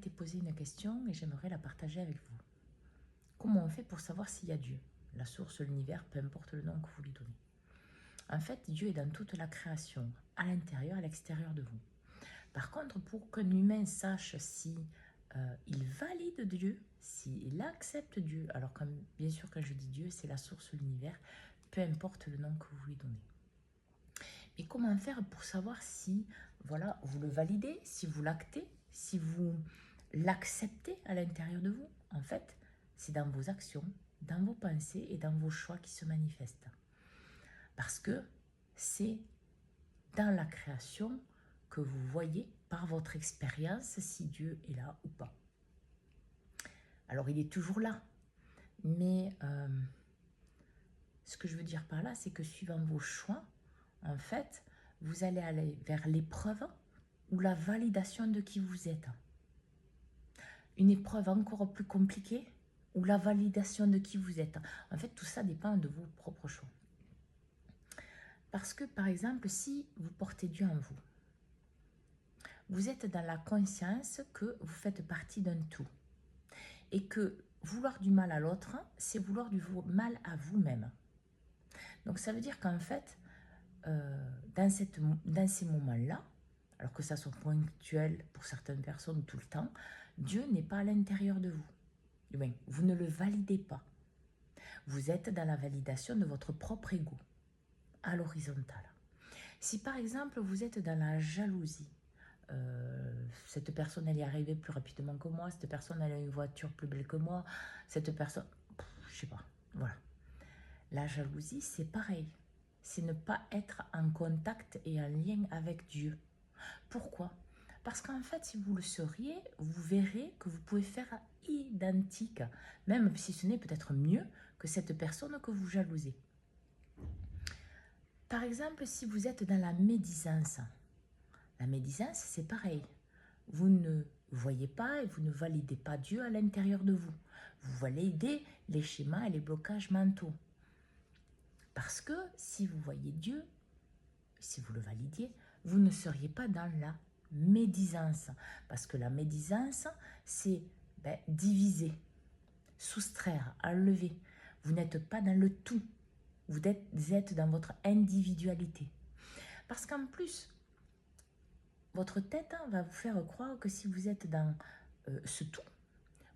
été posé une question et j'aimerais la partager avec vous. Comment on fait pour savoir s'il y a Dieu? La source, l'univers, peu importe le nom que vous lui donnez. En fait, Dieu est dans toute la création, à l'intérieur et à l'extérieur de vous. Par contre, pour qu'un humain sache si il valide Dieu, s'il accepte Dieu, alors bien sûr quand je dis Dieu, c'est la source, l'univers, peu importe le nom que vous lui donnez. Mais comment faire pour savoir si voilà, vous le validez, si vous l'actez, si vous l'acceptez à l'intérieur de vous? En fait, c'est dans vos actions, dans vos pensées et dans vos choix qui se manifestent. Parce que c'est dans la création que vous voyez par votre expérience si Dieu est là ou pas. Alors il est toujours là, mais ce que je veux dire par là, c'est que suivant vos choix, en fait, vous allez aller vers l'épreuve ou la validation de qui vous êtes. Une épreuve encore plus compliquée ou la validation de qui vous êtes. En fait, tout ça dépend de vos propres choix. Parce que, par exemple, si vous portez Dieu en vous, vous êtes dans la conscience que vous faites partie d'un tout. Et que vouloir du mal à l'autre, c'est vouloir du mal à vous-même. Donc, ça veut dire qu'en fait, dans ces moments-là, alors que ça soit ponctuel pour certaines personnes tout le temps, Dieu n'est pas à l'intérieur de vous. Bien, vous ne le validez pas. Vous êtes dans la validation de votre propre ego, à l'horizontale. Si par exemple vous êtes dans la jalousie, cette personne elle est arrivée plus rapidement que moi, cette personne elle a une voiture plus belle que moi, cette personne, je sais pas, voilà. La jalousie c'est pareil, c'est ne pas être en contact et en lien avec Dieu. Pourquoi? Parce qu'en fait, si vous le seriez, vous verrez que vous pouvez faire identique, même si ce n'est peut-être mieux que cette personne que vous jalousez. Par exemple, si vous êtes dans la médisance, c'est pareil. Vous ne voyez pas et vous ne validez pas Dieu à l'intérieur de vous. Vous validez les schémas et les blocages mentaux. Parce que si vous voyez Dieu, si vous le validiez, vous ne seriez pas dans la médisance. Parce que la médisance, c'est diviser, soustraire, enlever. Vous n'êtes pas dans le tout. Vous êtes dans votre individualité. Parce qu'en plus, votre tête va vous faire croire que si vous êtes dans ce tout,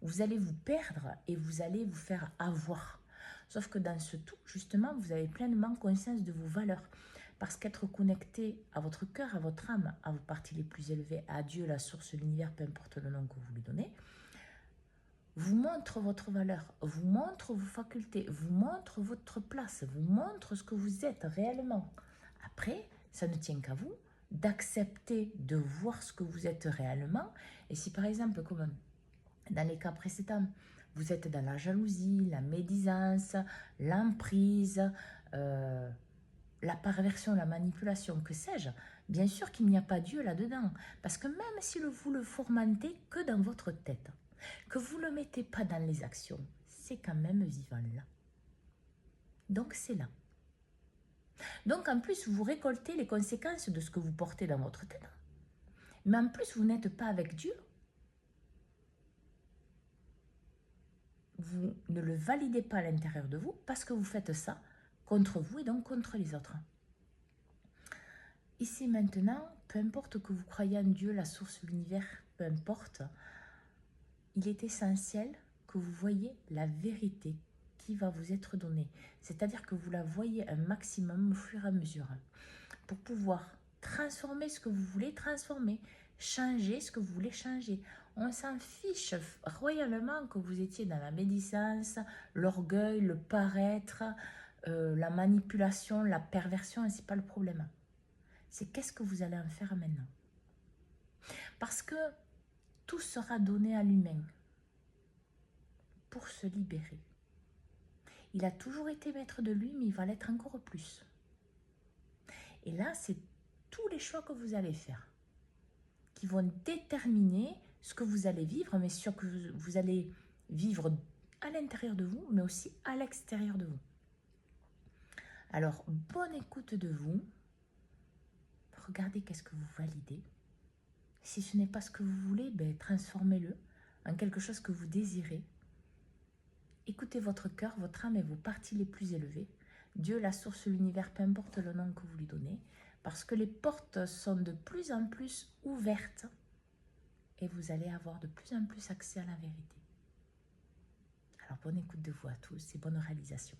vous allez vous perdre et vous allez vous faire avoir. Sauf que dans ce tout, justement, vous avez pleinement conscience de vos valeurs. Parce qu'être connecté à votre cœur, à votre âme, à vos parties les plus élevées, à Dieu, la source, l'univers, peu importe le nom que vous lui donnez, vous montre votre valeur, vous montre vos facultés, vous montre votre place, vous montre ce que vous êtes réellement. Après, ça ne tient qu'à vous d'accepter de voir ce que vous êtes réellement. Et si par exemple, comme dans les cas précédents, vous êtes dans la jalousie, la médisance, l'emprise, la perversion, la manipulation, que sais-je, bien sûr qu'il n'y a pas Dieu là-dedans. Parce que même si vous le fourmentez que dans votre tête, que vous ne le mettez pas dans les actions, c'est quand même vivant là. Donc c'est là. Donc en plus, vous récoltez les conséquences de ce que vous portez dans votre tête. Mais en plus, vous n'êtes pas avec Dieu. Vous ne le validez pas à l'intérieur de vous parce que vous faites ça contre vous et donc contre les autres. Ici maintenant, peu importe que vous croyez en Dieu, la source de l'univers, peu importe, il est essentiel que vous voyez la vérité qui va vous être donnée. C'est-à-dire que vous la voyez un maximum au fur et à mesure pour pouvoir transformer ce que vous voulez transformer, changer ce que vous voulez changer. On s'en fiche royalement que vous étiez dans la médisance, l'orgueil, le paraître, la manipulation, la perversion, c'est pas le problème. C'est qu'est-ce que vous allez en faire maintenant. Parce que tout sera donné à l'humain pour se libérer. Il a toujours été maître de lui, mais il va l'être encore plus. Et là, c'est tous les choix que vous allez faire qui vont déterminer ce que vous allez vivre, mais ce que vous allez vivre à l'intérieur de vous, mais aussi à l'extérieur de vous. Alors, bonne écoute de vous. Regardez qu'est-ce que vous validez. Si ce n'est pas ce que vous voulez, ben, transformez-le en quelque chose que vous désirez. Écoutez votre cœur, votre âme et vos parties les plus élevées. Dieu, la source, l'univers, peu importe le nom que vous lui donnez, parce que les portes sont de plus en plus ouvertes et vous allez avoir de plus en plus accès à la vérité. Alors, bonne écoute de vous à tous et bonne réalisation.